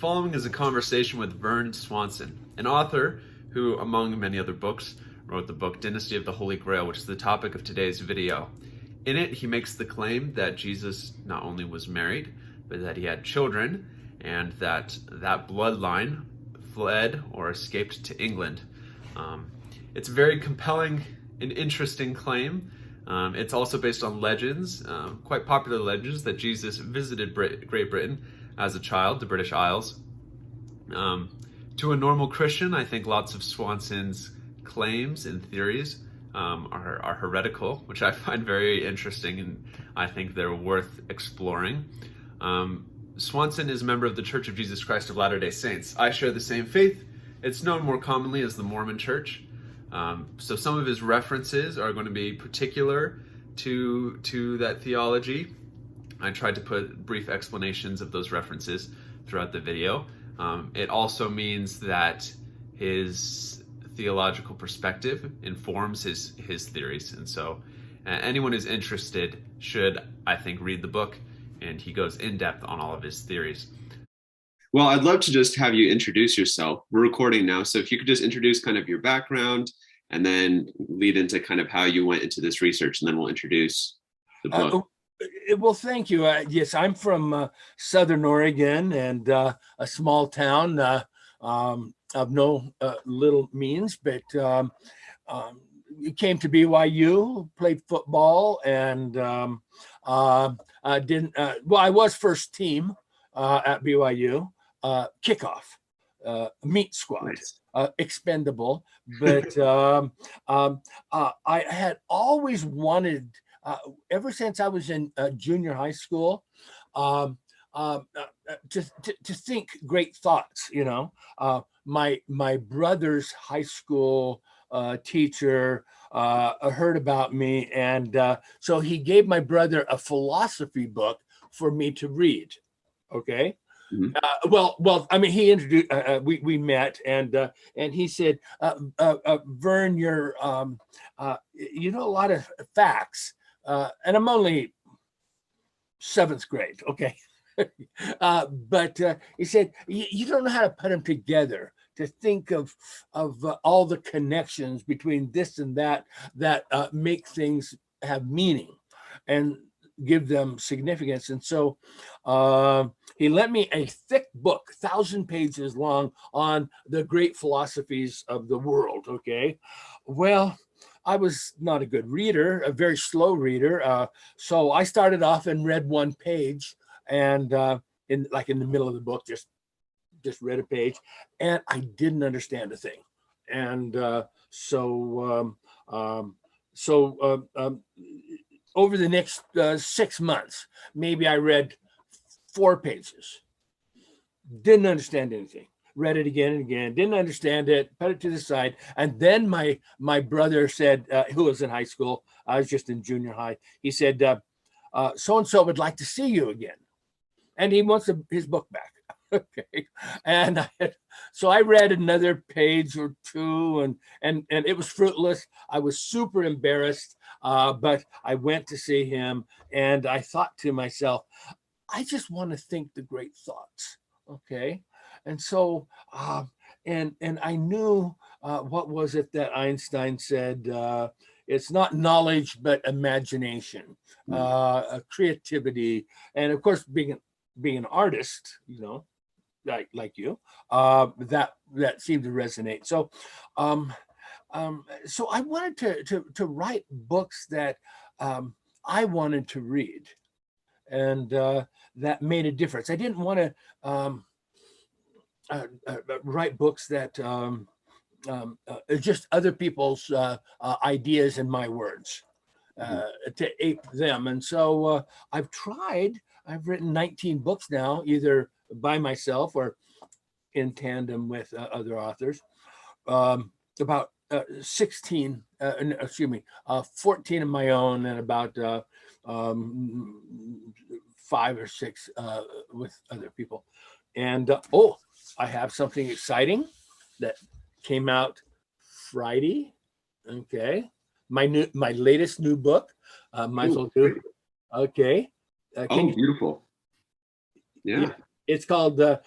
following is a conversation with Vern Swanson, an author who, among many other books, wrote the book Dynasty of the Holy Grail, which is the topic of today's video. In it, he makes the claim that Jesus not only was married, but that he had children, and that bloodline fled or escaped to England. It's a very compelling and interesting claim. It's also based on legends, quite popular legends, that Jesus visited Great Britain as a child, the British Isles. To a normal Christian, I think lots of Swanson's claims and theories are heretical, which I find very interesting, and I think they're worth exploring. Swanson is a member of the Church of Jesus Christ of Latter-day Saints. I share the same faith. It's known more commonly as the Mormon Church. So some of his references are going to be particular to that theology. I tried to put brief explanations of those references throughout the video. It also means that his theological perspective informs his theories. And so anyone who's interested should, I think, read the book, and he goes in depth on all of his theories. Well, I'd love to just have you introduce yourself. We're recording now, so if you could just introduce kind of your background and then lead into kind of how you went into this research, and then we'll introduce the book. Well, thank you. Yes, I'm from Southern Oregon, and a small town of no little means, but came to BYU, played football, and I was first team at BYU, kickoff, meat squad. Nice. Expendable, but I had always wanted, ever since I was in junior high school, to think great thoughts. You know, my brother's high school teacher heard about me, and so he gave my brother a philosophy book for me to read. Okay. Mm-hmm. Well, I mean, he introduced, we met, and he said, Vern, you're, you know, a lot of facts, and I'm only 7th grade. Okay. But he said, you don't know how to put them together, to think of all the connections between this and that make things have meaning and give them significance. And so he lent me a thick book, 1,000 pages long, on the great philosophies of the world. Okay. Well, I was not a good reader, a very slow reader. So I started off and read one page, and in the middle of the book, just read a page, and I didn't understand a thing. And so over the next 6 months, maybe I read 4 pages. Didn't understand anything. Read it again and again. Didn't understand it. Put it to the side. And then my brother said, who was in high school, I was just in junior high. He said, so-and-so would like to see you again. And he wants his book back. Okay. And so I read another page or two, and it was fruitless. I was super embarrassed, but I went to see him, and I thought to myself, I just want to think the great thoughts. Okay. And so, and I knew, what was it that Einstein said? It's not knowledge, but imagination, creativity. And of course, being an artist, you know, like you, that seemed to resonate. So, so I wanted to write books that I wanted to read, and that made a difference. I didn't want to write books that just other people's ideas and my words, to ape them. And so I've written 19 books now, either by myself or in tandem with other authors. About 14 of my own, and about 5 or 6 with other people. And I have something exciting that came out Friday. Okay, my latest new book. Might as well do. Okay. Beautiful. Yeah. It's called The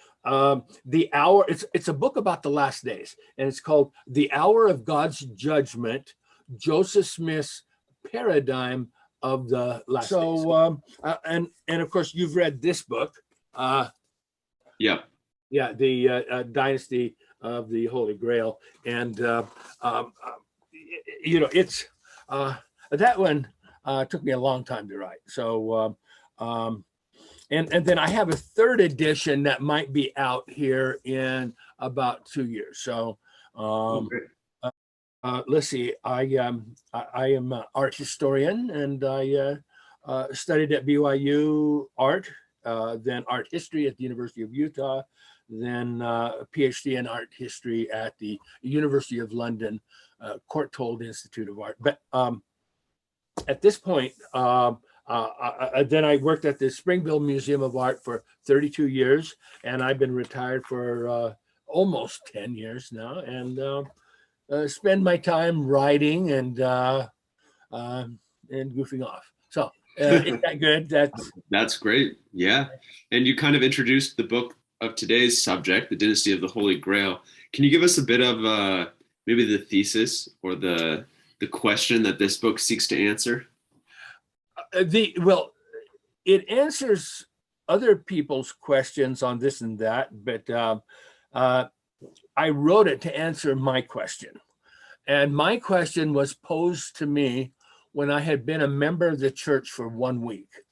Hour. It's a book about the last days, and it's called The Hour of God's Judgment, Joseph Smith's Paradigm of the Last Days. And of course, you've read this book. Yeah. Yeah, the Dynasty of the Holy Grail. And, it's that one took me a long time to write. So, and then I have a third edition that might be out here in about 2 years. So, let's see. I am an art historian, and I studied at BYU art, then art history at the University of Utah, then a PhD in art history at the University of London, Courtauld Institute of Art. But at this point, then I worked at the Springville Museum of Art for 32 years, and I've been retired for almost 10 years now, and spend my time writing and goofing off. So is that good? That's great. Yeah. And you kind of introduced the book of today's subject, the Dynasty of the Holy Grail. Can you give us a bit of maybe the thesis or the question that this book seeks to answer? It answers other people's questions on this and that, but I wrote it to answer my question. And my question was posed to me when I had been a member of the church for 1 week.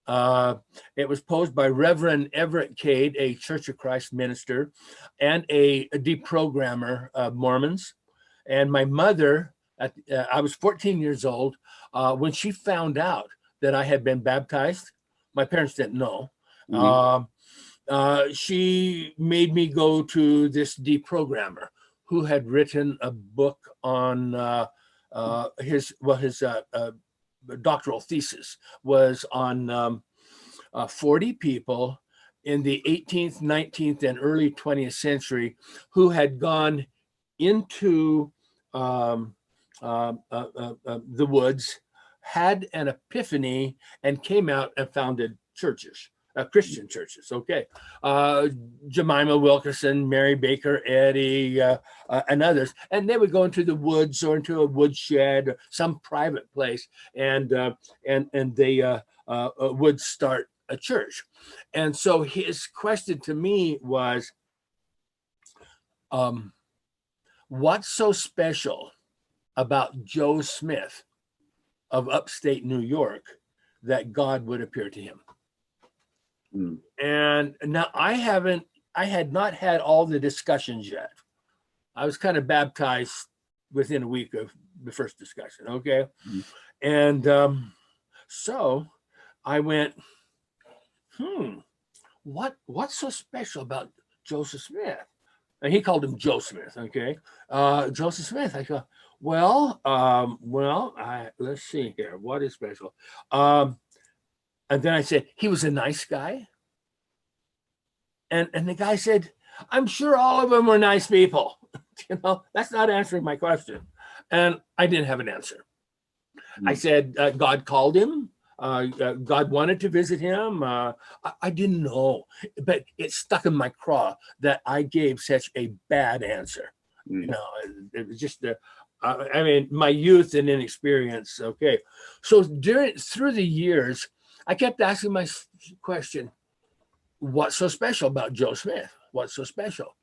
It was posed by Reverend Everett Cade, a Church of Christ minister and a deprogrammer of Mormons. And my mother, I was 14 years old, when she found out that I had been baptized. My parents didn't know. She made me go to this deprogrammer who had written a book on his doctoral thesis was on 40 people in the 18th, 19th, and early 20th century who had gone into the woods, had an epiphany, and came out and founded churches. Christian churches, okay. Jemima Wilkerson, Mary Baker Eddy, and others. And they would go into the woods or into a woodshed or some private place, and they would start a church. And so his question to me was, what's so special about Joe Smith of upstate New York that God would appear to him? And now I had not had all the discussions yet. I was kind of baptized within a week of the first discussion, okay? And so I went, what's so special about Joseph Smith? And he called him Joe Smith, okay? Joseph Smith. I go, let's see here. What is special? And then I said, he was a nice guy. And the guy said, I'm sure all of them were nice people. That's not answering my question. And I didn't have an answer. I said, God called him. God wanted to visit him. I didn't know, but it stuck in my craw that I gave such a bad answer. It was just my youth and inexperience. Okay. So through the years, I kept asking my question, what's so special about Joe Smith? What's so special?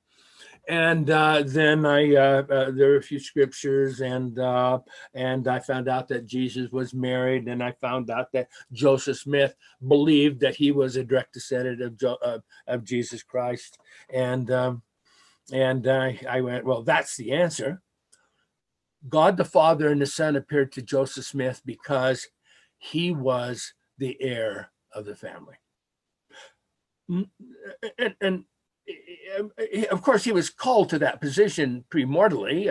And then there are a few scriptures, and I found out that Jesus was married, and I found out that Joseph Smith believed that he was a direct descendant of Jesus Christ, and I went, well, that's the answer. God the Father and the Son appeared to Joseph Smith because he was the heir of the family. And of course, he was called to that position premortally.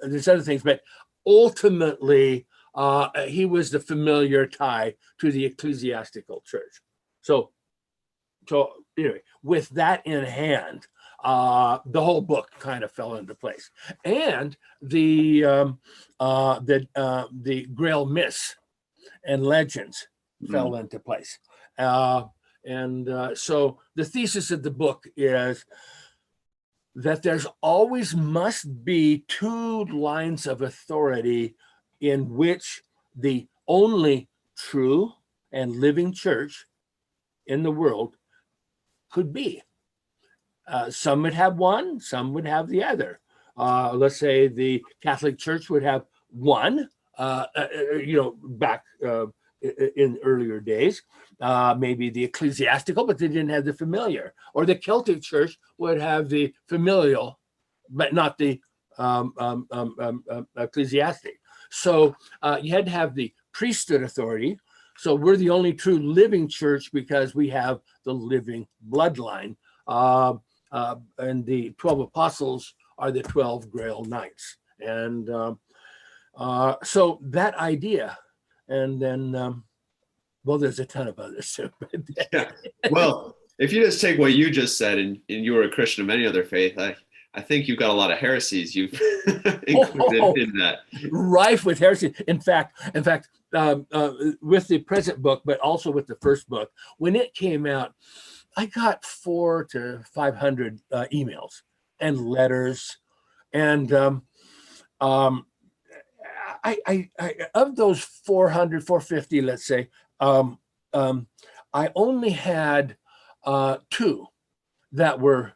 There's other things, but ultimately, he was the familiar tie to the ecclesiastical church. So anyway, with that in hand, the whole book kind of fell into place, and the Grail myths and legends fell into place. And so the thesis of the book is that there's always must be two lines of authority in which the only true and living church in the world could be. Some would have one, some would have the other. Let's say the Catholic Church would have one, back in earlier days, maybe the ecclesiastical, but they didn't have the familiar. Or the Celtic Church would have the familial, but not the ecclesiastic. So you had to have the priesthood authority. So we're the only true living church because we have the living bloodline. And the 12 apostles are the 12 Grail Knights. And so that idea, and then, well, there's a ton of others too. Yeah. Well, if you just take what you just said and you were a Christian of any other faith, I think you've got a lot of heresies you've included in that. Rife with heresy. In fact, with the present book, but also with the first book, when it came out, I got 400 to 500 emails and letters, and I of those 400, 450, let's say, I only had 2 that were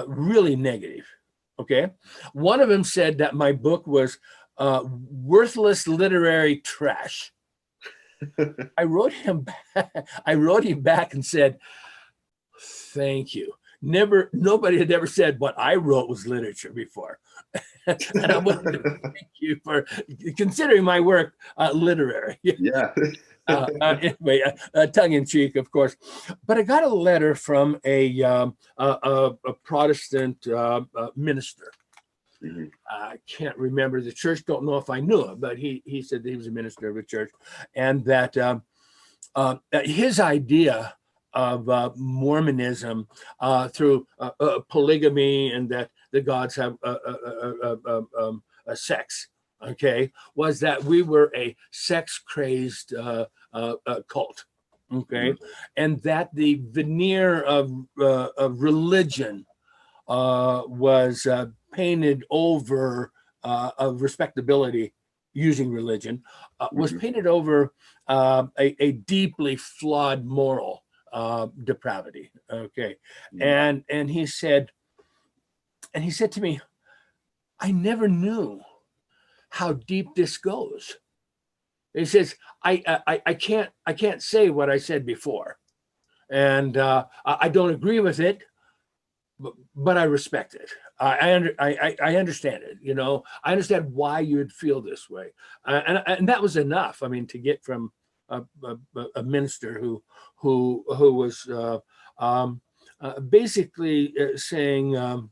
really negative. Okay, one of them said that my book was worthless literary trash. I wrote him back and said, "Thank you. Nobody had ever said what I wrote was literature before." And I want to thank you for considering my work literary. Yeah. Anyway, tongue in cheek, of course. But I got a letter from a Protestant minister. Mm-hmm. I can't remember the church. Don't know if I knew him, but he said that he was a minister of a church, and that his idea of Mormonism through polygamy and that the gods have sex, okay, was that we were a sex-crazed cult, okay, and that the veneer of religion was painted over of respectability using religion, was painted over a deeply flawed moral depravity. Okay, and he said to me, "I never knew how deep this goes." He says, I can't say what I said before, and I don't agree with it, but I respect it. I understand it. You know, I understand why you would feel this way, and that was enough. I mean, to get from a minister who was basically saying,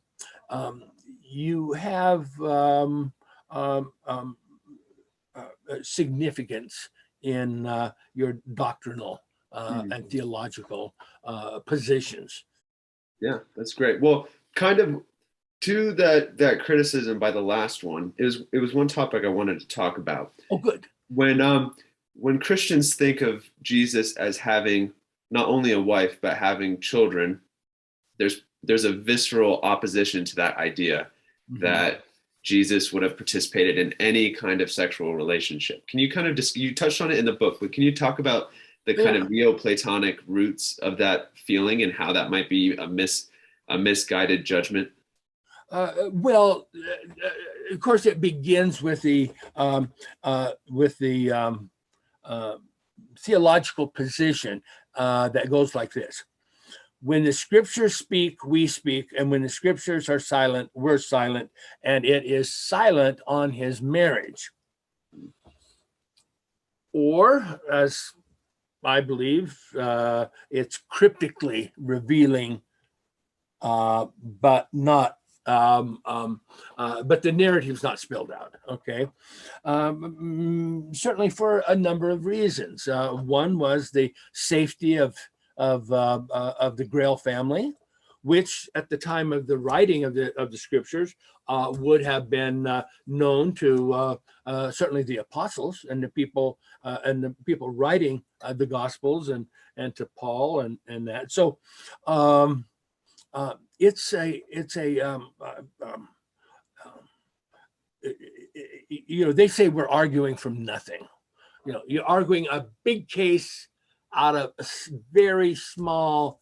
you have significance in your doctrinal and theological positions. Yeah, that's great. Well, kind of to that criticism by the last one, it was one topic I wanted to talk about. Oh, good. When Christians think of Jesus as having not only a wife but having children, there's a visceral opposition to that idea that Jesus would have participated in any kind of sexual relationship. Can you kind of you touched on it in the book, but can you talk about the kind of Neoplatonic roots of that feeling and how that might be a misguided judgment? Well, of course, it begins with the theological position that goes like this: when the scriptures speak, we speak, and when the scriptures are silent, we're silent, and it is silent on his marriage. Or, as I believe, it's cryptically revealing, but not. But the narrative's not spelled out. Okay, certainly for a number of reasons. One was the safety of the Grail family. which at the time of the writing of the scriptures would have been known to certainly the apostles and the people writing the Gospels and to Paul and that. So it's a they say we're arguing from nothing. You're arguing a big case out of very small,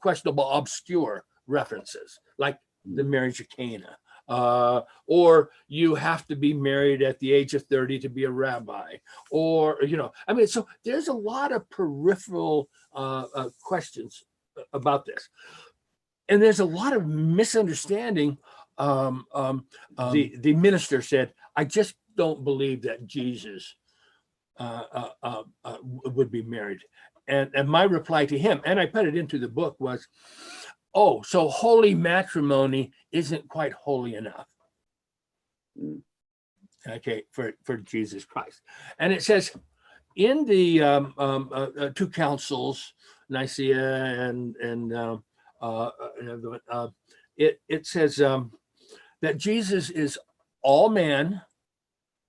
questionable, obscure references, like the marriage of Cana, or you have to be married at the age of 30 to be a rabbi, or so there's a lot of peripheral questions about this, and there's a lot of misunderstanding. The minister said, "I just don't believe that Jesus would be married." And my reply to him, and I put it into the book, was, "Oh, so holy matrimony isn't quite holy enough." Okay, for Jesus Christ. And it says in the two councils, Nicaea and it says that Jesus is all man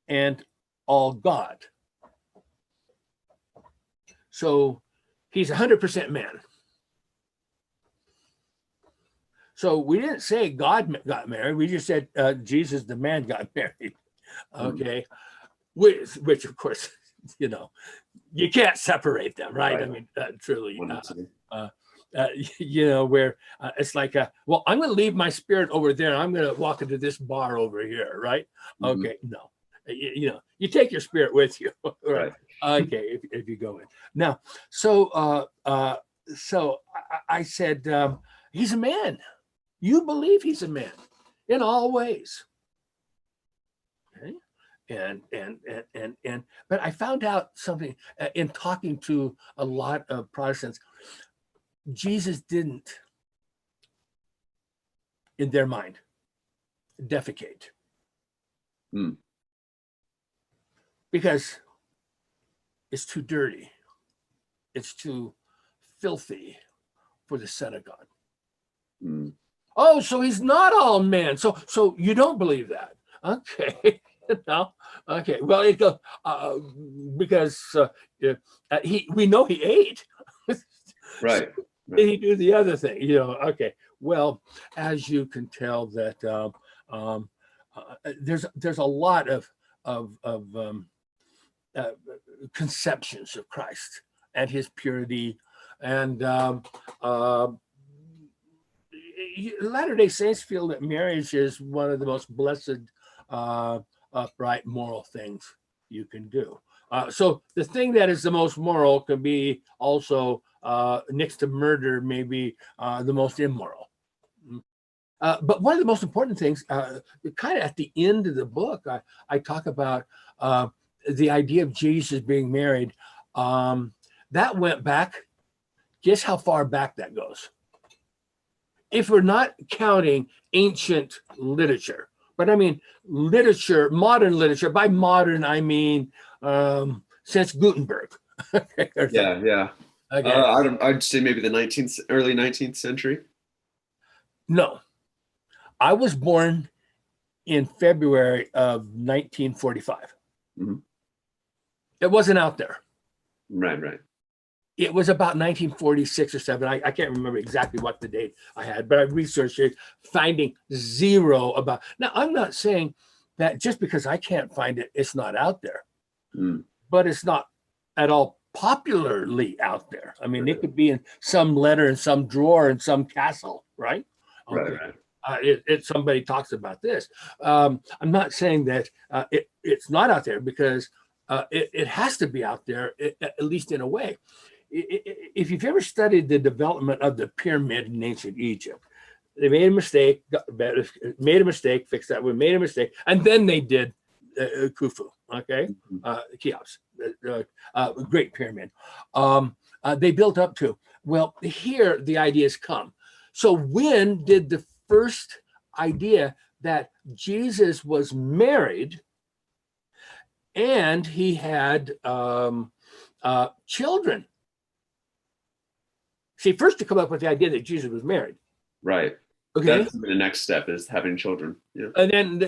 and all God. So he's 100% man. So we didn't say God got married. We just said Jesus, the man, got married. Okay. Which of course, you can't separate them, right? I mean, truly. Where it's like, well, I'm going to leave my spirit over there. I'm going to walk into this bar over here, right? Okay, no. You take your spirit with you, right? Okay, if you go in now. So I said, he's a man. You believe he's a man in all ways. Okay, and but I found out something in talking to a lot of Protestants. Jesus didn't, in their mind, defecate. Because it's too dirty. It's too filthy for the Son of God. Oh, so he's not all man. So you don't believe that? Okay. No. Okay. Well, it goes because we know he ate. Right. Did he do the other thing? Okay. Well, as you can tell, that there's a lot of conceptions of Christ and his purity, and Latter-day Saints feel that marriage is one of the most blessed, upright, moral things you can do. So the thing that is the most moral can be also next to murder, maybe the most immoral. But one of the most important things, kind of at the end of the book, I talk about the idea of Jesus being married. That went back. Guess how far back that goes? If we're not counting ancient literature, but I mean literature, modern literature. By modern, I mean since Gutenberg. Yeah. Okay. I'd say maybe the early 19th century. No, I was born in February of 1945. It wasn't out there. Right. It was about 1946 or 7. I can't remember exactly what the date I had, but I researched it, finding zero about. Now, I'm not saying that just because I can't find it, it's not out there, but it's not at all popularly out there. I mean, it could be in some letter in some drawer in some castle, right? Okay. Right. Somebody talks about this. I'm not saying that it's not out there, because it has to be out there, at least in a way. If you've ever studied the development of the pyramid in ancient Egypt, they made a mistake, fixed that, we made a mistake, and then they did Khufu, okay, Cheops, Great Pyramid. They built up to. Well, here the ideas come. So when did the first idea that Jesus was married and he had children See, first to come up with the idea that Jesus was married. Right. Okay. That's the next step is having children. Yeah. And then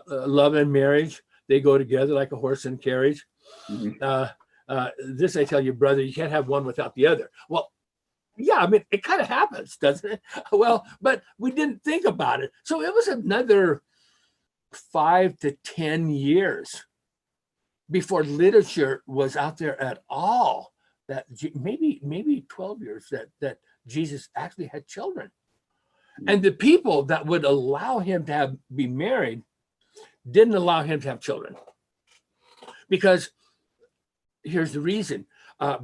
love and marriage, they go together like a horse and carriage. This I tell you, brother, you can't have one without the other. Well, yeah, I mean, it kind of happens, doesn't it? Well, but we didn't think about it. So it was another 5 to 10 years before literature was out there at all, that maybe 12 years that Jesus actually had children. And the people that would allow him to be married didn't allow him to have children. Because here's the reason,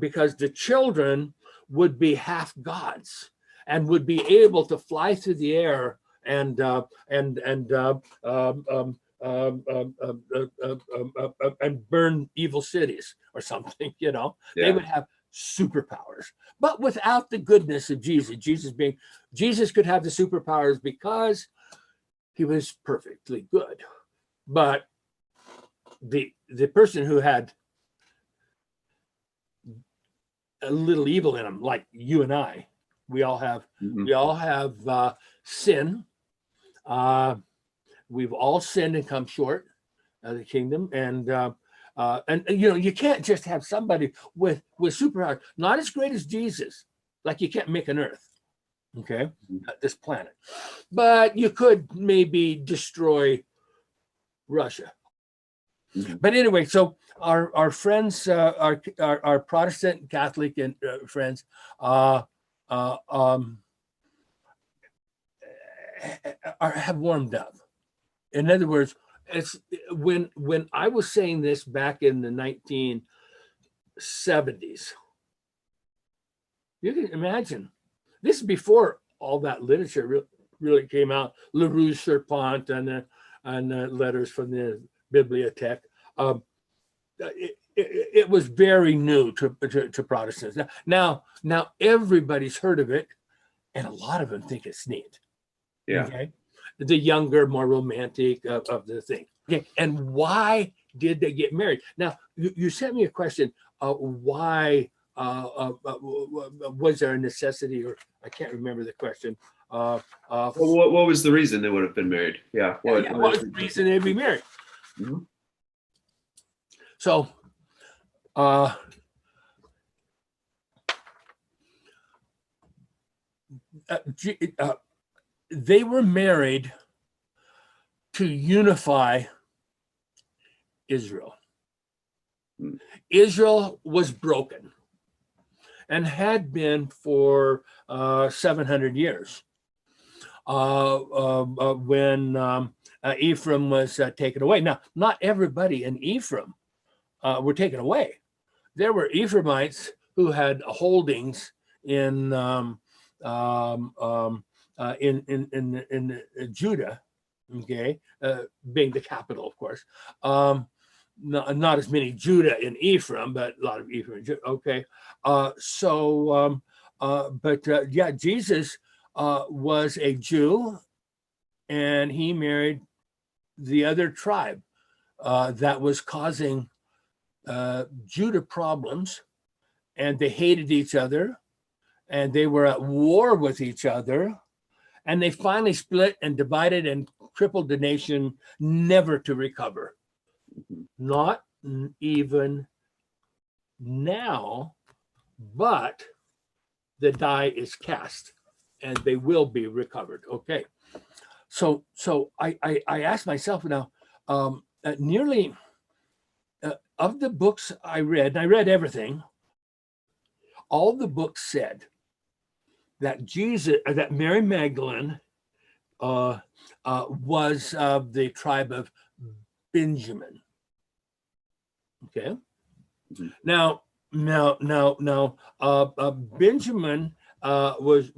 because the children would be half gods and would be able to fly through the air and burn evil cities or something. Yeah. They would have superpowers, but without the goodness of Jesus. Jesus could have the superpowers because he was perfectly good, but the person who had a little evil in them, like you and I, we all have sin. We've all sinned and come short of the kingdom, and you can't just have somebody with superpowers, not as great as Jesus. Like you can't make an earth, okay, this planet, but you could maybe destroy Russia. But anyway, so our friends, our Protestant Catholic and friends, have warmed up. In other words, it's when I was saying this back in the 1970s. You can imagine this is before all that literature really came out. Le Rouge Serpent and letters from the Bibliothèque. It was very new to Protestants. Now everybody's heard of it, and a lot of them think it's neat. Yeah. Okay. The younger, more romantic of the thing. Okay. And why did they get married? Now you sent me a question. Why was there a necessity, or I can't remember the question. Well, what was the reason they would have been married? Yeah. What was the reason they'd be married? So, they were married to unify Israel. Israel was broken and had been for 700 years when Ephraim was taken away. Now, not everybody in Ephraim were taken away. There were Ephraimites who had holdings in Judah, okay, being the capital, of course. Not as many Judah in Ephraim, but a lot of Ephraim in Judah. Okay, Jesus was a Jew, and he married the other tribe that was causing Judah problems, and they hated each other, and they were at war with each other, and they finally split and divided and crippled the nation, never to recover. Not even now, but the die is cast, and they will be recovered. Okay, so I asked myself now, nearly of the books I read, and I read everything, all the books said that that Mary Magdalene was of the tribe of Benjamin. Okay. Now, Benjamin was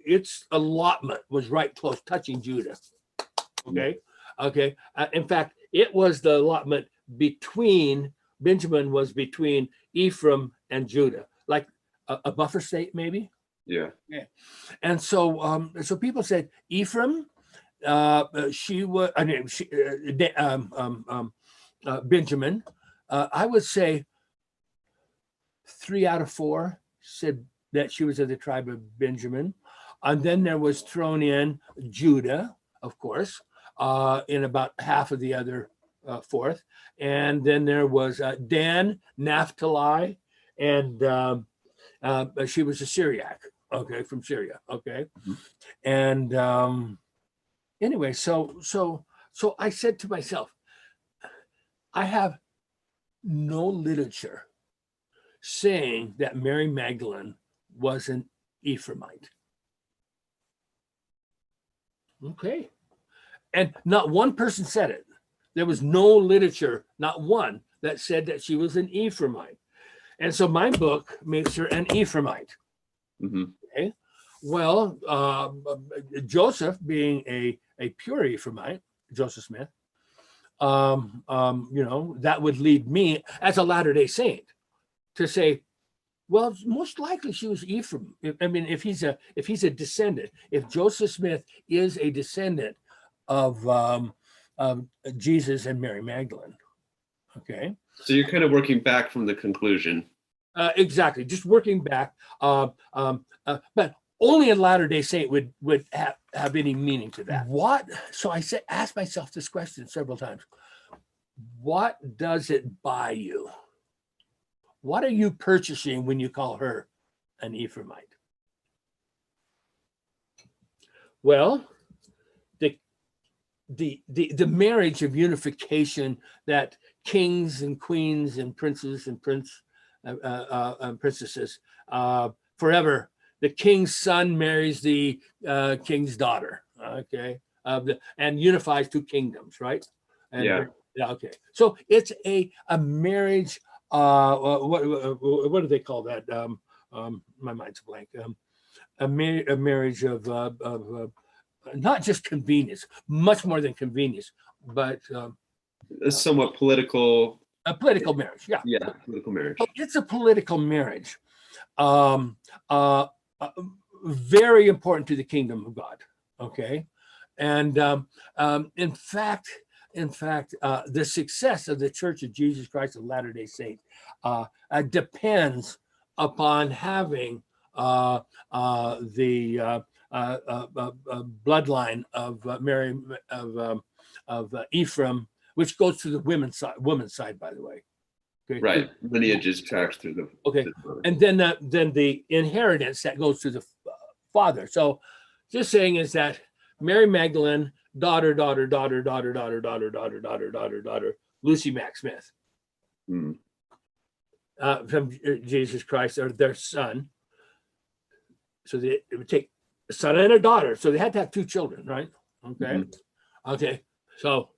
its allotment was right close, touching Judah. Okay. In fact, it was the allotment between Benjamin was between Ephraim and Judah, like a buffer state, maybe. Yeah. And so, people said Ephraim, Benjamin. I would say 3 out of 4 said that she was of the tribe of Benjamin. And then there was thrown in Judah, of course, in about half of the other fourth. And then there was Dan, Naphtali, and she was a Syriac, okay, from Syria, okay. And anyway, so I said to myself, I have no literature saying that Mary Magdalene was an Ephraimite. Okay. And not one person said it. There was no literature, not one, that said that she was an Ephraimite. And so my book makes her an Ephraimite. Okay. Well, Joseph, being a pure Ephraimite, Joseph Smith, that would lead me as a Latter-day Saint to say, well, most likely she was Ephraim. I mean, if he's a descendant, if Joseph Smith is a descendant of Jesus and Mary Magdalene, okay. So you're kind of working back from the conclusion. Exactly, just working back, but only a Latter-day Saint would have any meaning to that. What? So I asked myself this question several times. What does it buy you? What are you purchasing when you call her an Ephraimite? Well, the marriage of unification that kings and queens and princes and princesses forever. The king's son marries the king's daughter, okay, and unifies two kingdoms, right? And, yeah. Okay. So it's a marriage. What do they call that? My mind's blank. A marriage of not just convenience, much more than convenience, but a somewhat political. A political marriage. Yeah. Yeah, political marriage. It's a political marriage. Very important to the kingdom of God. Okay. And in fact, the success of the Church of Jesus Christ of Latter-day Saints depends upon having the bloodline of Mary of Ephraim, which goes to the women's side, by the way. Okay. Right, lineages tracks through the. Okay, and then the inheritance that goes to the father. So, just saying is that Mary Magdalene, daughter, Lucy Mack Smith, from Jesus Christ, or their son. So it would take a son and a daughter. So they had to have two children, right? Okay. Okay. So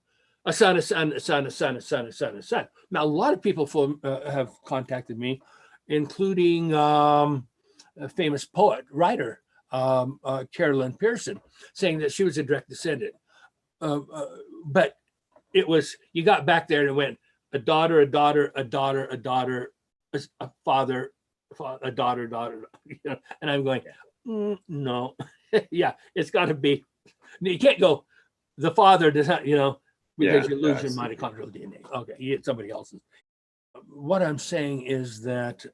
a son, a son, a son, a son, a son, a son, a son. Now, a lot of people have contacted me, including a famous poet, writer, Carolyn Pearson, saying that she was a direct descendant. But it was, you got back there and it went a daughter, a daughter, a daughter, a daughter, a father, a daughter, daughter. And I'm going, no. Yeah, it's got to be, you can't go, the father does not, because you lose your mitochondrial DNA. Okay, you get somebody else's. What I'm saying is that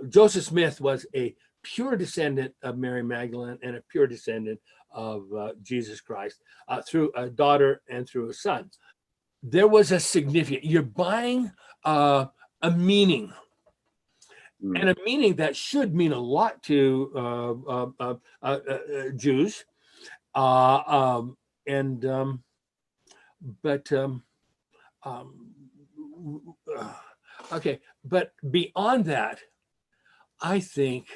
Joseph Smith was a pure descendant of Mary Magdalene and a pure descendant of Jesus Christ through a daughter and through a son. There was a significant, you're buying a meaning, and a meaning that should mean a lot to Jews. Okay, but beyond that, I think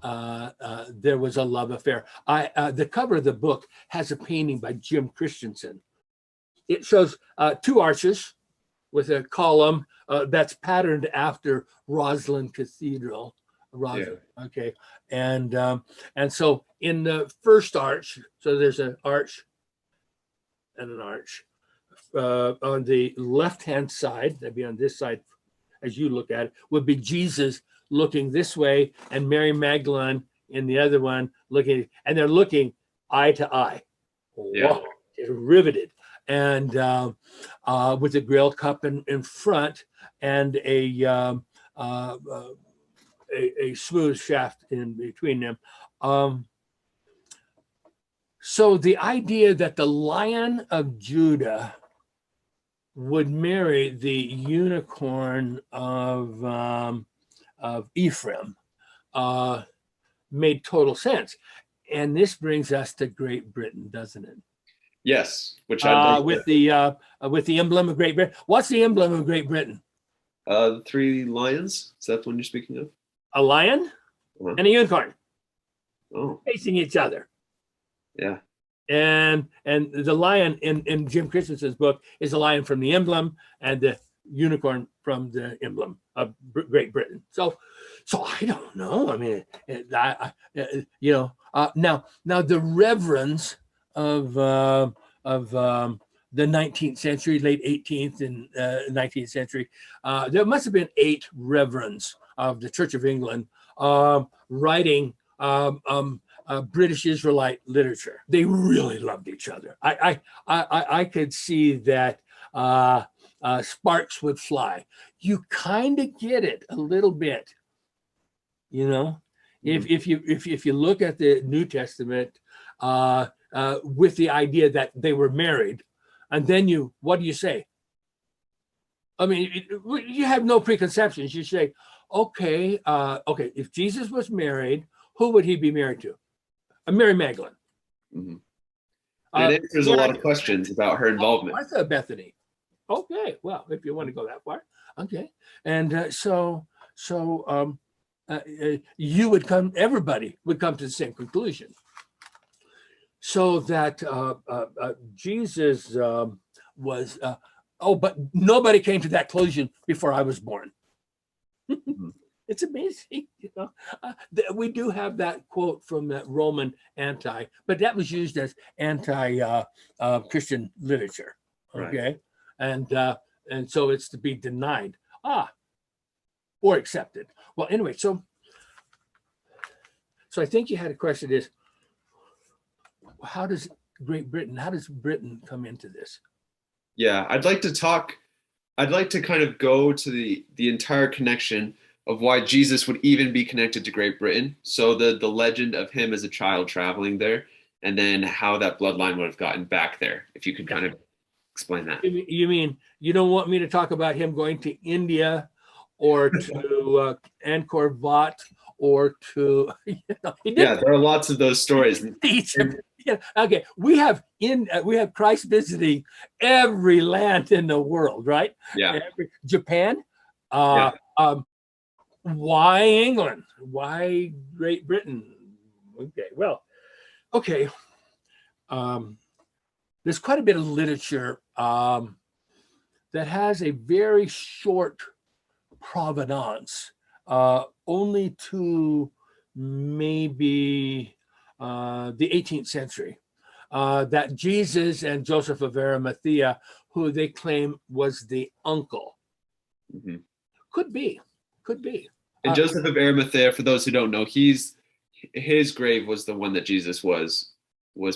there was a love affair. The cover of the book has a painting by Jim Christensen. It shows two arches with a column that's patterned after Roslyn Cathedral. Okay, and so in the first arch, so there's an arch and an arch. On the left-hand side, that'd be on this side, as you look at it, would be Jesus looking this way, and Mary Magdalene in the other one looking, and they're looking eye to eye. Wow, it's riveted, and with a Grail cup in front, and a a smooth shaft in between them. So the idea that the Lion of Judah would marry the unicorn of Ephraim made total sense. And this brings us to Great Britain, doesn't it? Yes, which I'd like with the emblem of Great Britain. What's the emblem of Great Britain? the three lions. Is that the one you're speaking of? A lion and a unicorn Oh, facing each other. yeah. And the lion in Jim Christensen's book is a lion from the emblem, and the unicorn from the emblem of Great Britain. So I don't know. I mean, now the reverends of the 19th century, late 18th and 19th century, there must have been 8 reverends of the Church of England writing British Israelite literature. They really loved each other. I could see that sparks would fly. You kind of get it a little bit, you know. If you look at the New Testament with the idea that they were married, and then what do you say? I mean, you have no preconceptions. You say, okay, if Jesus was married, who would he be married to? Mary Magdalene. Mm-hmm. And it answers a lot of questions about her involvement. Martha Bethany. Okay, well, if you want to go that far, okay. And everybody would come to the same conclusion. So that Jesus was, but nobody came to that conclusion before I was born. Mm-hmm. It's amazing, you know. We do have that quote from that Roman but that was used as anti-Christian literature. Okay, right. And so it's to be denied, or accepted. Well, anyway, so I think you had a question: is how does Britain come into this? Yeah, I'd like to kind of go to the entire connection of why Jesus would even be connected to Great Britain. So the legend of him as a child traveling there, and then how that bloodline would have gotten back there. If you could kind of explain that. You mean you don't want me to talk about him going to India or to Angkor Wat or to, yeah, there are lots of those stories. Egypt. Yeah. Okay, we have Christ visiting every land in the world, right? Yeah. Japan. Why England? Why Great Britain? Okay, well, okay. There's quite a bit of literature that has a very short provenance, only to maybe the 18th century, that Jesus and Joseph of Arimathea, who they claim was the uncle. Mm-hmm. Could be. And Joseph of Arimathea, for those who don't know, his grave was the one that Jesus was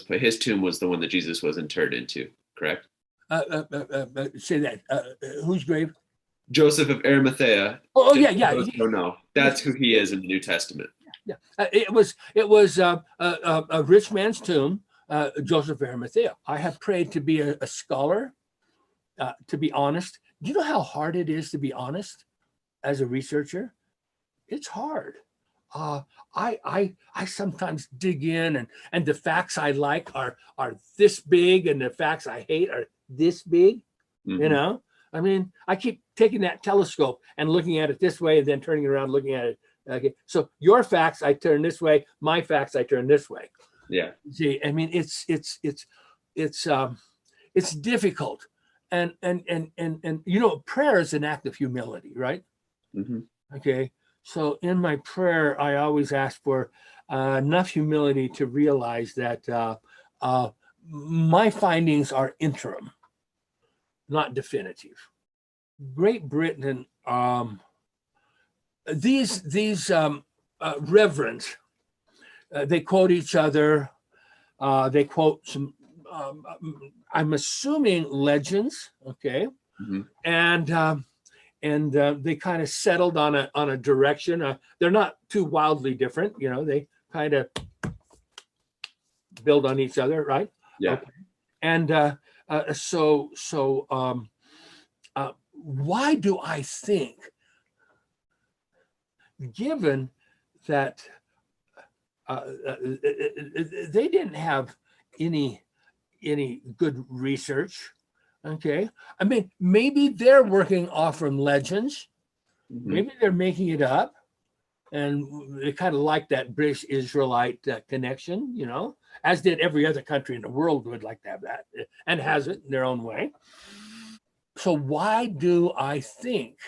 put. His tomb was the one that Jesus was interred into. Correct? Say that. Whose grave? Joseph of Arimathea. Oh yeah. Don't know. That's who he is in the New Testament. Yeah. It was a rich man's tomb. Joseph of Arimathea. I have prayed to be a scholar. To be honest, do you know how hard it is to be honest as a researcher? It's hard. I sometimes dig in, and the facts I like are this big, and the facts I hate are this big. Mm-hmm. You know, I mean, I keep taking that telescope and looking at it this way, and then turning around looking at it. Okay, so your facts I turn this way, my facts I turn this way. Yeah. See, I mean, it's difficult, and you know, prayer is an act of humility, right? Mm-hmm. Okay. So in my prayer, I always ask for enough humility to realize that my findings are interim, not definitive. Great Britain, these reverends, they quote each other. They quote some, I'm assuming legends, okay? Mm-hmm. they kind of settled on a direction. They're not too wildly different, you know. They kind of build on each other, right? Yeah. Okay. And why do I think, given that they didn't have any good research? Okay, I mean, maybe they're working off from legends. Maybe they're making it up, and they kind of like that British Israelite connection, you know, as did every other country in the world would like to have that, and has it in their own way. So why do I think,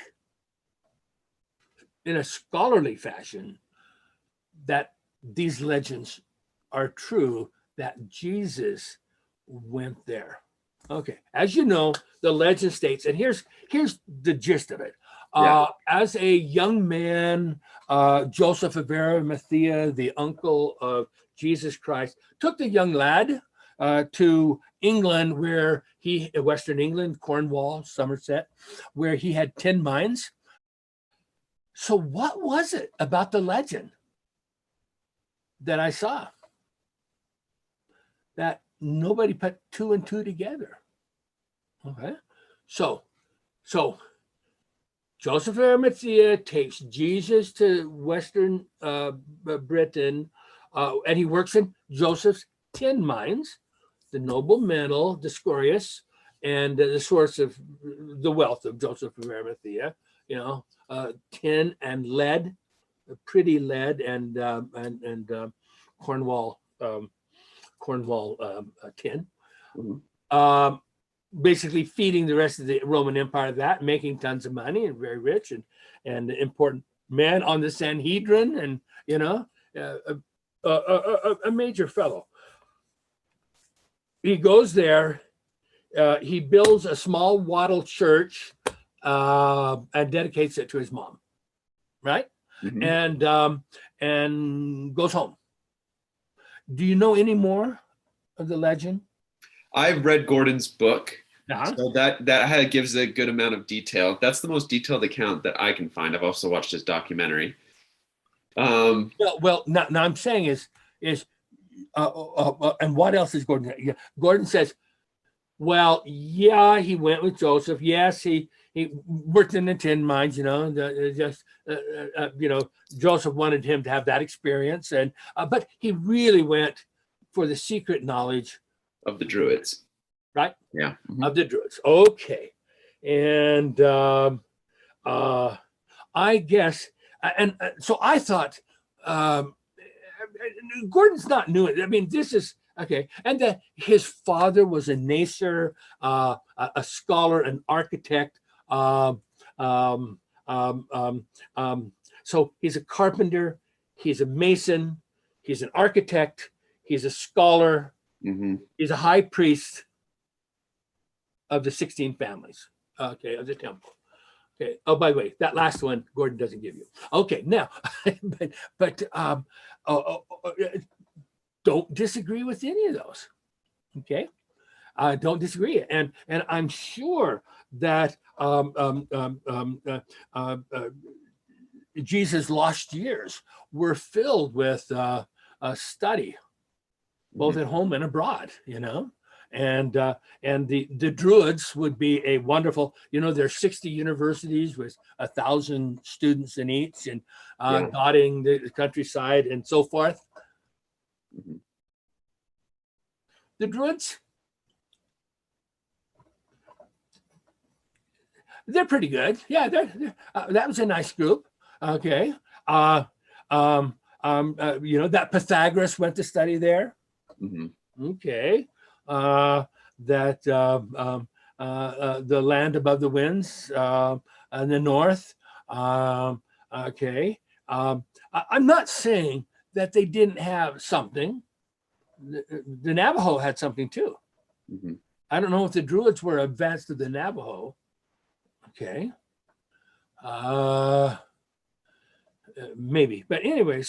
in a scholarly fashion, that these legends are true, that Jesus went there? Okay, as you know, the legend states, and here's the gist of it. As a young man, Joseph of Arimathea, the uncle of Jesus Christ, took the young lad to England, where Western England, Cornwall, Somerset, where he had 10 mines. So what was it about the legend that I saw that nobody put two and two together? Okay, so Joseph of Arimathea takes Jesus to Western Britain, and he works in Joseph's 10 mines, the noble metal, Discorius, and the source of the wealth of Joseph of Arimathea, you know, tin and lead, pretty lead, and Cornwall tin. Basically feeding the rest of the Roman Empire that, making tons of money, and very rich, and important man on the Sanhedrin, and, you know, a major fellow. He goes there, he builds a small wattle church, and dedicates it to his mom, right? And goes home. Do you know any more of the legend? I've read Gordon's book, so that gives a good amount of detail. That's the most detailed account that I can find. I've also watched his documentary. Well, now I'm saying is and what else is Gordon? Gordon says, well, yeah, he went with Joseph. Yes, he worked in the tin mines. You know, you know, Joseph wanted him to have that experience, and but he really went for the secret knowledge of the Druids, right? Yeah, of the Druids. Okay, and I guess, and so I thought, Gordon's not new. I mean, this is okay, and that his father was a nacer, a scholar, an architect. So he's a carpenter, he's a mason, he's an architect, he's a scholar, he's a high priest of the 16 families, okay, of the temple. Okay. Oh, by the way, that last one Gordon doesn't give you. Okay, now, but don't disagree with any of those. Okay, don't disagree, and I'm sure that Jesus' lost years were filled with study, both at home and abroad. You know. And the Druids would be a wonderful, you know, there's 60 universities with 1,000 students in each, and dotting the countryside and so forth. The Druids, they're pretty good. Yeah, that was a nice group. Okay. You know, that Pythagoras went to study there. Okay. That the land above the winds in the north. Okay. I'm not saying that they didn't have something. The Navajo had something too. I don't know if the Druids were advanced to the Navajo. Okay. Maybe, but anyway,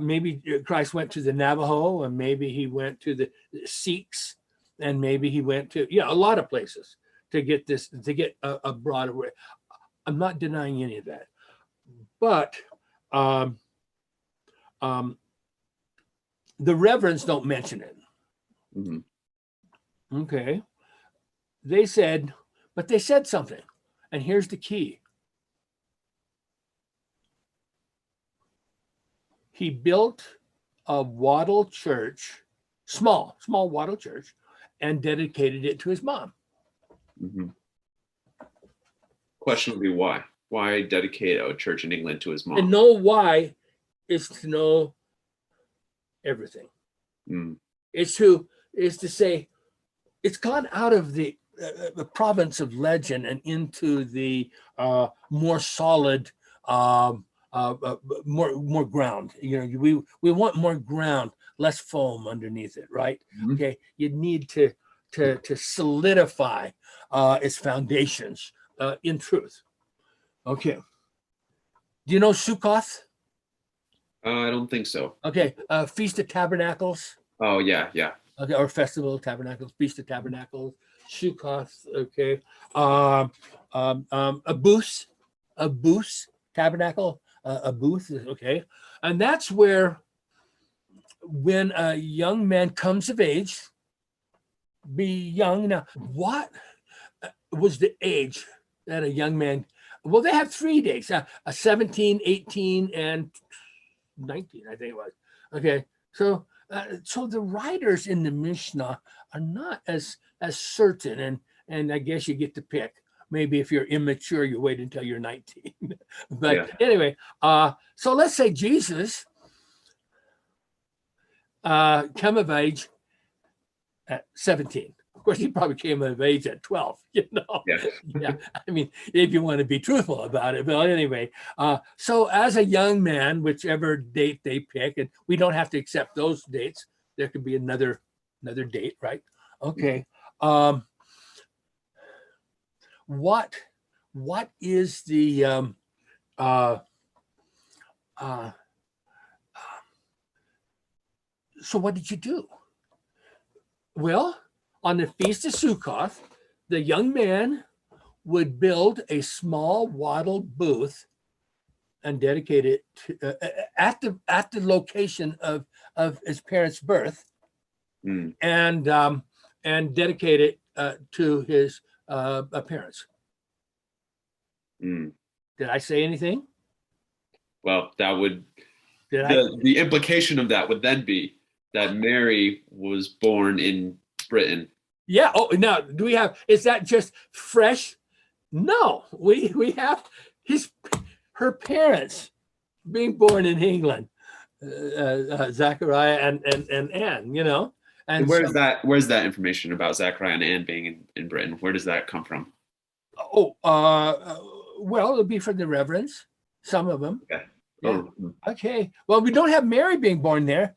maybe Christ went to the Navajo, and maybe he went to the Sikhs, and maybe he went to a lot of places to get a broader way. I'm not denying any of that, but the reverends don't mention it. Mm-hmm. Okay. They said something, and here's the key. He built a wattle church, small wattle church, and dedicated it to his mom. Mm-hmm. Question would be why? Why dedicate a church in England to his mom? To know why is to know everything. Mm. Is to say it's gone out of the province of legend and into the more solid, more ground. We want more ground, less foam underneath it, right? Mm-hmm. Okay, you need to solidify its foundations in truth. Okay. Do you know Sukkoth? I don't think so. Okay, Feast of Tabernacles. Oh yeah. Okay, or Festival of Tabernacles, Feast of Tabernacles, Sukkoth. Okay, a booth tabernacle, a booth. Okay, and that's where, when a young man comes of age, be young. Now, what was the age that a young man? Well, they have 3 days: a 17, 18, and 19, I think it was. Okay, so the writers in the Mishnah are not as certain, and I guess you get to pick. Maybe if you're immature, you wait until you're 19. But anyway, so let's say Jesus come of age at 17. Of course, he probably came of age at 12, Yeah. I mean, if you want to be truthful about it. But anyway, so as a young man, whichever date they pick, and we don't have to accept those dates. There could be another date, right? Okay. What is the so what did you do? Well, on the Feast of Sukkoth, the young man would build a small wattle booth and dedicate it to, at the location of his parents' birth, and dedicate it to his parents. Did I say anything? Well, that would the implication of that would then be that Mary was born in Britain. Yeah. Oh, now do we have? Is that just fresh? No, we have her parents being born in England, Zachariah and Anne. And where's that information about Zachariah and Anne being in Britain? Where does that come from? Oh, well, it'll be from the reverends, some of them. Okay. Yeah. Okay. Well, we don't have Mary being born there.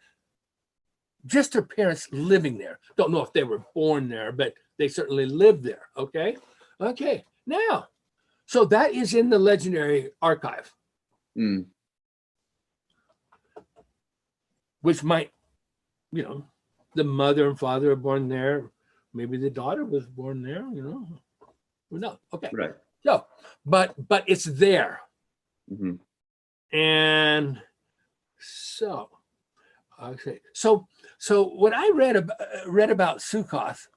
Just her parents living there. Don't know if they were born there, but they certainly lived there. Okay. Okay. Now, so that is in the legendary archive, which might, the mother and father are born there. Maybe the daughter was born there. No. Okay. Right. So, but it's there, and so. Okay. So what I read about Sukkoth,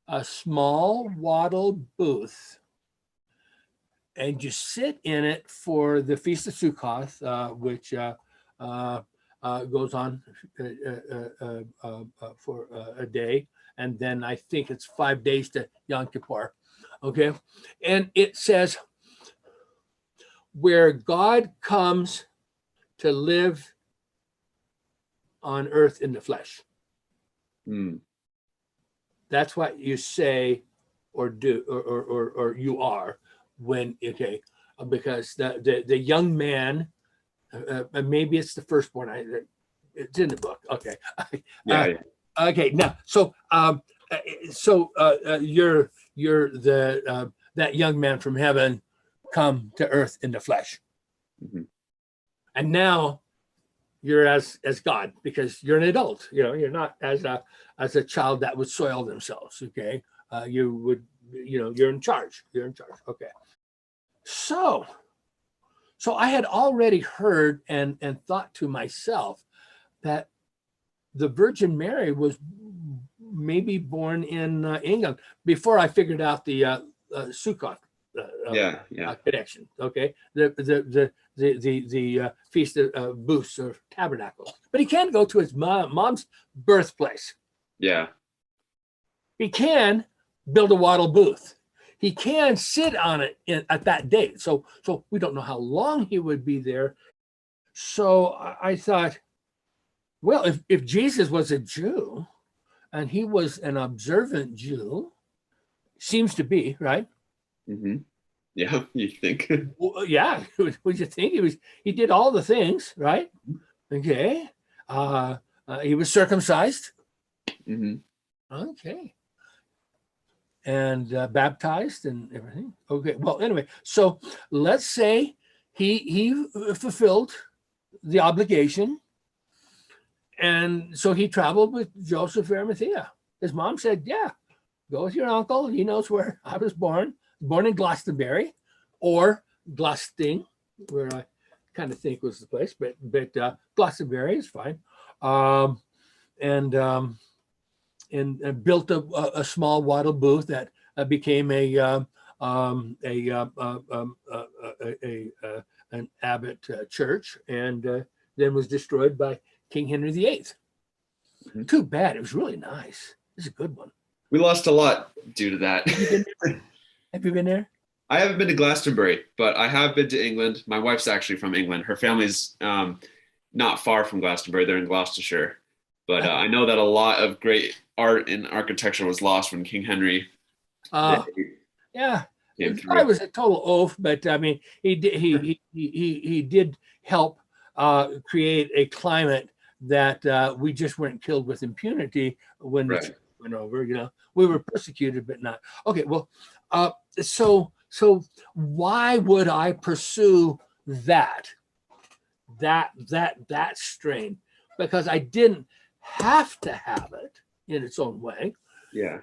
a small wattle booth, and you sit in it for the Feast of Sukkoth, which goes on for a day, and then I think it's 5 days to Yom Kippur. Okay, and it says, where God comes to live on earth in the flesh. That's what you say or do or you are when, because the young man, maybe it's the firstborn. It's in the book. Okay. Okay. Now, so you're the that young man from heaven come to earth in the flesh. And now you're as God, because you're an adult. You're not as a child that would soil themselves. Okay, you would, you're in charge. You're in charge. Okay. So I had already heard and thought to myself that the Virgin Mary was maybe born in England before I figured out the Sukkot connection. Okay, the feast of booths or tabernacles, but he can't go to his mom's birthplace. Yeah, he can build a wattle booth. He can sit on it at that date. So we don't know how long he would be there. So I thought, well, if Jesus was a Jew and he was an observant Jew, seems to be, right? Mm-hmm. Yeah, you think? Well, yeah, would you think he did all the things, right? Okay. He was circumcised. Mm-hmm. Okay. And baptized and everything. Okay. Well, anyway, so let's say he fulfilled the obligation, and so he traveled with Joseph of Arimathea. His mom said, "Yeah, go with your uncle. He knows where I was born. Born in Glastonbury, or Glasting, where I kind of think was the place, but Glastonbury is fine." And built a small wattle booth that became an abbot church, and then was destroyed by King Henry VIII. Mm-hmm. Too bad. It was really nice. It's a good one. We lost a lot due to that. Have you been there? I haven't been to Glastonbury, but I have been to England. My wife's actually from England. Her family's not far from Glastonbury. They're in Gloucestershire. But I know that a lot of great art and architecture was lost when King Henry. Yeah, I was a total oaf, but I mean, he did help create a climate that we just weren't killed with impunity when the church went over. We were persecuted, but not. Okay, well, so why would I pursue that strain? Because I didn't have to have it in its own way. Yeah.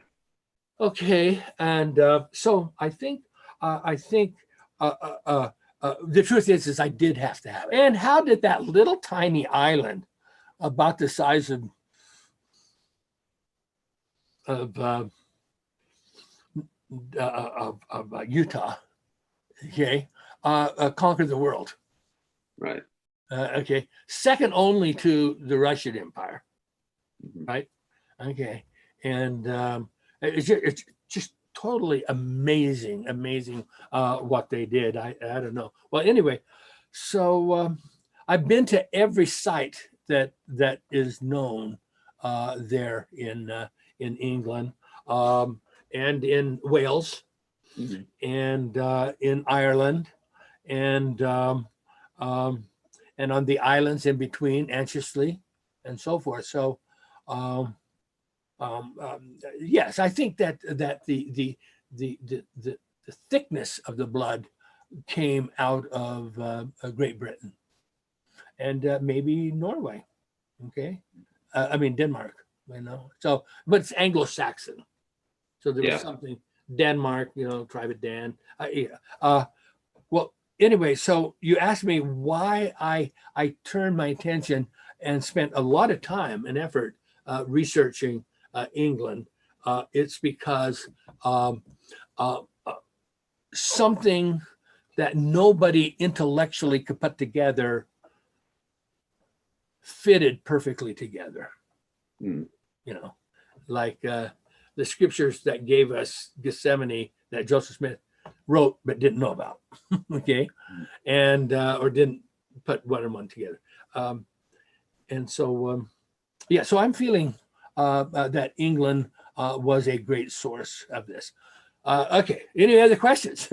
Okay, and so I think the truth is I did have to have it. And how did that little tiny island, about the size of Utah, okay, conquer the world? Right. Okay, second only to the Russian Empire. Mm-hmm. Right. Okay. And it's just totally amazing what they did. I don't know. Well, anyway, so I've been to every site that is known there in England, and in Wales, mm-hmm. and in Ireland, and on the islands in between, Anchisley, and so forth. So yes, I think that the thickness of the blood came out of Great Britain, and maybe Norway. Okay, I mean Denmark. So, but it's Anglo-Saxon. So there was something Denmark. Private Dan. Well, anyway, so you asked me why I turned my attention and spent a lot of time and effort researching England. It's because something that nobody intellectually could put together fitted perfectly together. Mm. Like the scriptures that gave us Gethsemane that Joseph Smith wrote but didn't know about. Okay, and or didn't put one and one together. And so so I'm feeling that England was a great source of this. Okay, any other questions?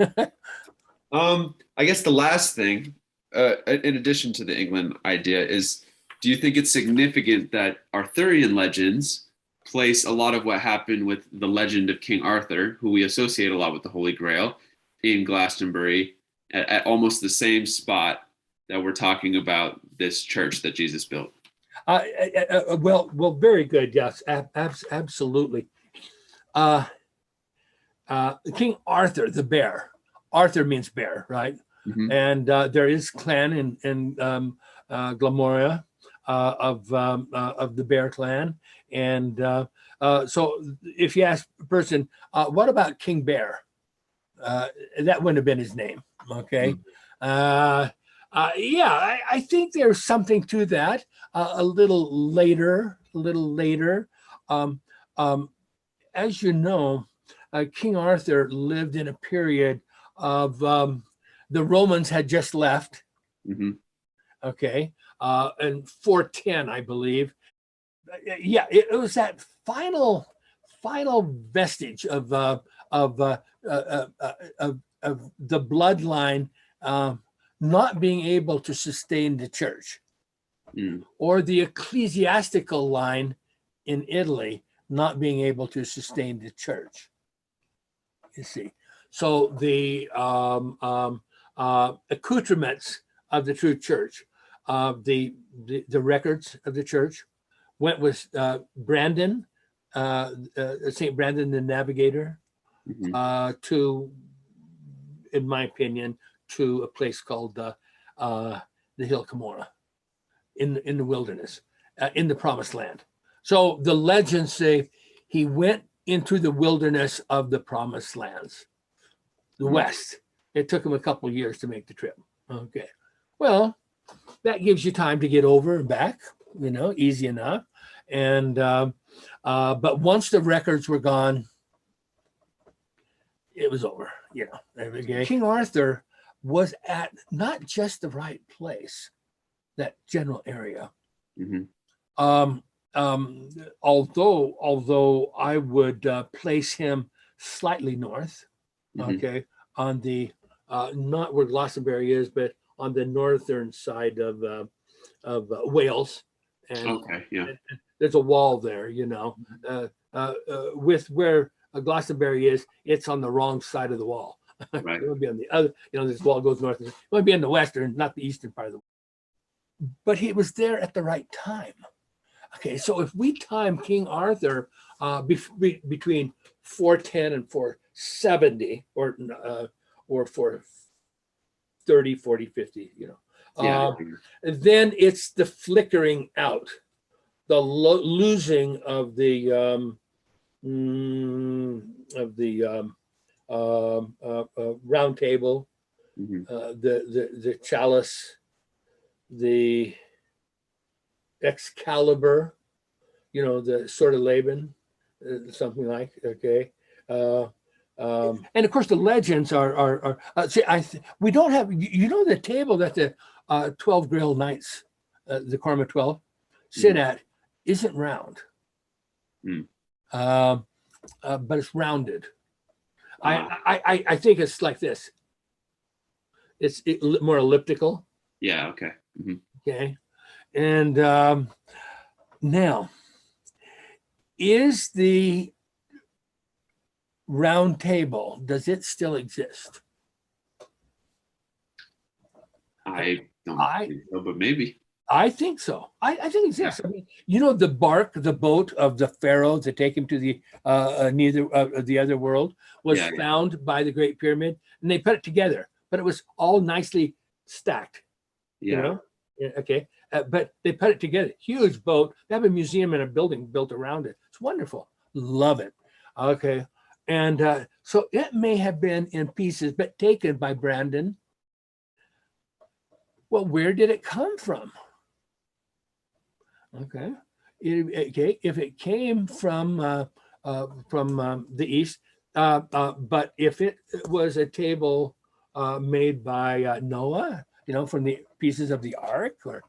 I guess the last thing, in addition to the England idea, is do you think it's significant that Arthurian legends place a lot of what happened with the legend of King Arthur, who we associate a lot with the Holy Grail, in Glastonbury at almost the same spot that we're talking about this church that Jesus built? Well, very good. Yes, absolutely. King Arthur the bear. Arthur means bear, right? Mm-hmm. And there is clan in Glamoria of the Bear clan. And so if you ask a person, what about King Bear? That wouldn't have been his name. Okay. Yeah, I think there's something to that. A little later. As you know, King Arthur lived in a period of the Romans had just left. Mm-hmm. Okay, in 410, I believe. Yeah, it was that final vestige of the bloodline not being able to sustain the church, or the ecclesiastical line in Italy not being able to sustain the church. You see, so the accoutrements of the true church, the records of the church, went with Brandon, St. Brandon the Navigator, to, in my opinion, to a place called the Hill Cumorah in the wilderness, in the Promised Land. So the legends say he went into the wilderness of the Promised Lands, the West. It took him a couple of years to make the trip. Okay, well, that gives you time to get over and back, easy enough. And but once the records were gone, it was over. Okay. King Arthur was at not just the right place, that general area. Although I would place him slightly north, okay, on the not where Glastonbury is, but on the northern side of Wales. And, okay, yeah. and there's a wall there, with where Glastonbury is, it's on the wrong side of the wall. Right. It would be on the other, this wall goes north. It would be in the western, not the eastern part of the wall. But he was there at the right time. Okay, so if we time King Arthur between 410 and 470, or 430, 40, 50, then it's the flickering out, the losing of the round table, the chalice, the Excalibur, the sword of Laban, something like, okay. And of course the legends are we don't have, the table that the 12 Grail Knights, the Quorum of 12, sit at isn't round, but it's rounded. I think it's like this. It's more elliptical. Yeah. Okay. Okay. And now, is the round table, does it still exist? I don't think so, but maybe. I think so. I think it exists. Yeah. I mean, the bark, the boat of the pharaoh to take him to the the other world was found by the Great Pyramid, and they put it together, but it was all nicely stacked. Yeah. Okay. But they put it together. Huge boat. They have a museum and a building built around it. It's wonderful. Love it. Okay. And so it may have been in pieces, but taken by Brandon. Well, where did it come from? Okay. If it came from the east, but if it was a table made by Noah, from the pieces of the ark, or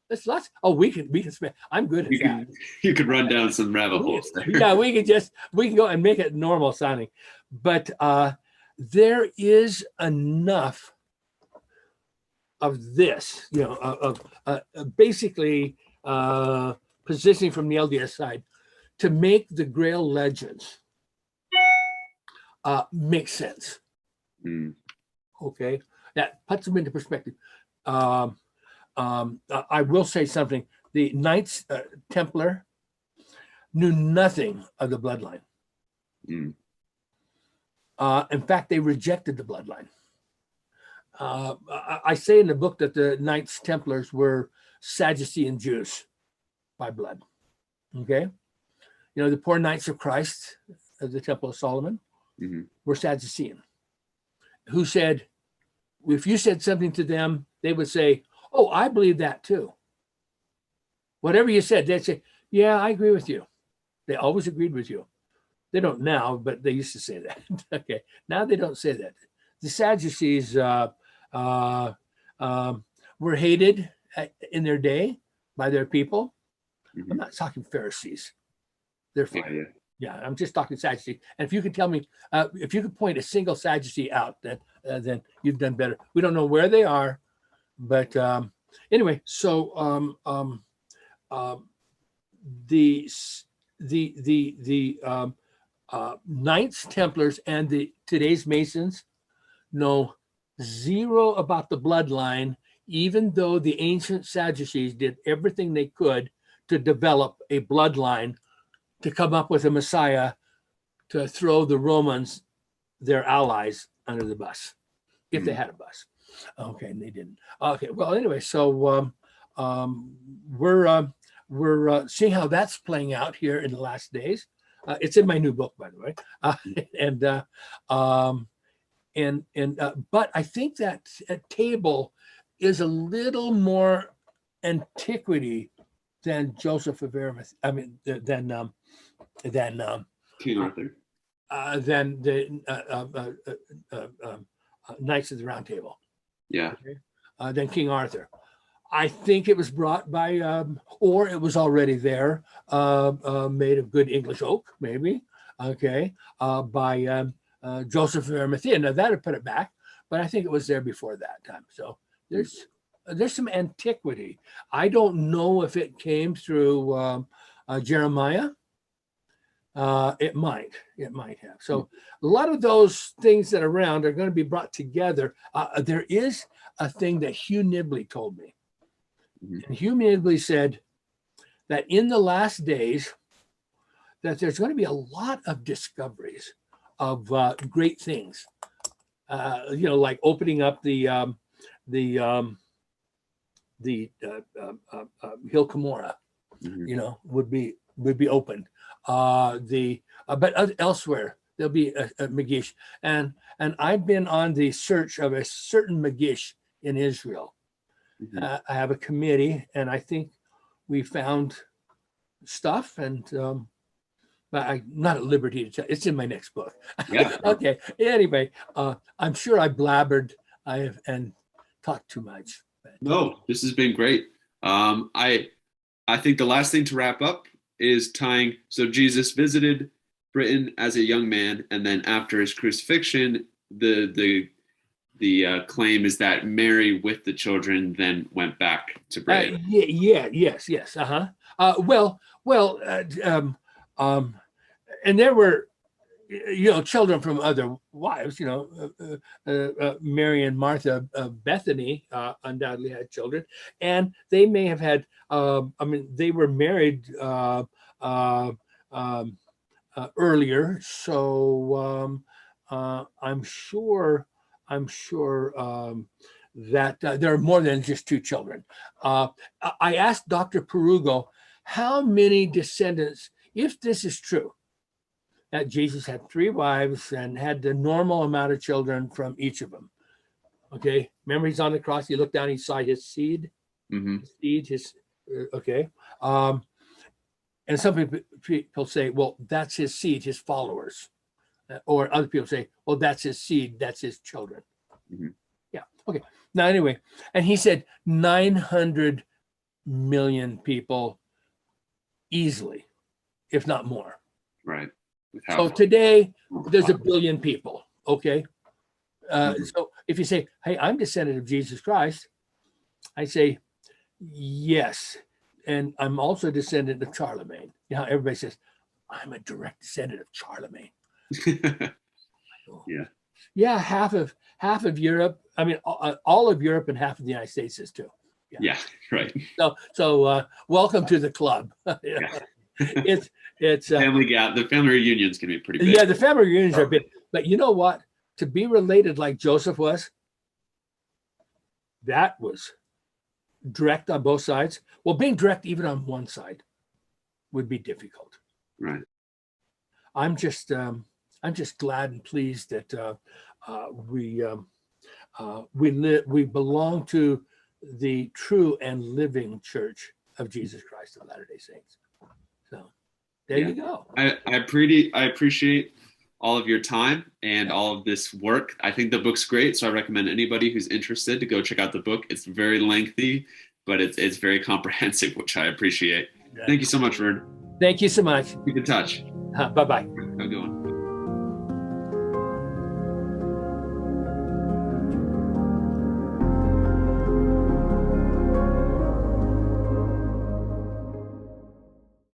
there's lots. Oh, we can spend. I'm good at that. You could run down some rabbit holes there. Yeah, we can go and make it normal sounding, but there is enough of this, basically positioning from the LDS side to make the Grail legends make sense. Okay, that puts them into perspective. I will say something. The Knights Templar knew nothing of the bloodline. Mm. In fact, they rejected the bloodline. I say in the book that the Knights Templars were Sadducean Jews by blood. Okay, you know, the poor Knights of Christ of the Temple of Solomon were Sadducean, who said, if you said something to them, they would say, "Oh, I believe that too." Whatever you said, they'd say, "Yeah, I agree with you." They always agreed with you. They don't now, but they used to say that. Okay, now they don't say that. The Sadducees were hated in their day by their people. I'm not talking Pharisees. They're fine. Yeah, I'm just talking Sadducees. And if you could tell me, if you could point a single Sadducee out, then you've done better. We don't know where they are, but anyway. So the Knights Templars and today's Masons know zero about the bloodline, even though the ancient Sadducees did everything they could to develop a bloodline to come up with a Messiah to throw the Romans, their allies, under the bus, if they had a bus. Okay, and they didn't. Okay, well, anyway, so we're seeing how that's playing out here in the last days. It's in my new book, by the way, but I think that table is a little more antiquity than Joseph of Arimathea. I mean, than King Arthur. Than the Knights of the Round Table. Yeah. Okay? Than King Arthur. I think it was brought by, or it was already there, made of good English oak, maybe. Okay, by Joseph of Arimathea. Now that would put it back, but I think it was there before that time. So there's some antiquity. I don't know if it came through Jeremiah. It might have. So a lot of those things that are around are going to be brought together. There is a thing that Hugh Nibley told me. And Hugh Nibley said that in the last days, that there's going to be a lot of discoveries of great things. You know, like opening up the Hill Cumorah, you know, would be opened. But elsewhere there'll be a Magish, and I've been on the search of a certain Magish in Israel. I have a committee, and I think we found stuff, and but I'm not at liberty to tell. It's in my next book. Yeah. Okay. Anyway, I'm sure I blabbered and talked too much. No, this has been great. I think the last thing to wrap up is tying. So Jesus visited Britain as a young man, and then after his crucifixion, the claim is that Mary with the children then went back to Britain. Yes. And there were, you know, children from other wives. You know, Mary and Martha of Bethany undoubtedly had children, and they may have had. I mean, they were married earlier, so I'm sure that there are more than just two children. I asked Dr. Perugo how many descendants, if this is true, that Jesus had 3 wives and had the normal amount of children from each of them. Okay, remember he's on the cross. You look down, he saw his seed. Okay. And some people say, well, that's his seed, his followers. Or other people say, well, that's his seed, that's his children. Yeah. Okay. Now, anyway, and he said 900 million people easily, if not more. Right. So today there's 1 billion people. Okay. So if you say, hey, I'm descendant of Jesus Christ, I say, yes. And I'm also a descendant of Charlemagne. You know, everybody says, I'm a direct descendant of Charlemagne. Yeah, half of Europe. I mean, all of Europe and half of the United States is too. Yeah, right. So welcome to the club. Yeah. It's The family reunions can be pretty big. yeah, the family reunions are big. But you know what? To be related like Joseph was, that was direct on both sides. Well, being direct even on one side would be difficult. Right. I'm just glad and pleased that we belong to the true and living Church of Jesus Christ of Latter-day Saints. So there you go. I appreciate all of your time and all of this work. I think the book's great, so I recommend anybody who's interested to go check out the book. It's very lengthy, but it's very comprehensive, which I appreciate. Thank you so much, Vern. Thank you so much. Keep in touch. Bye-bye. Have a good one.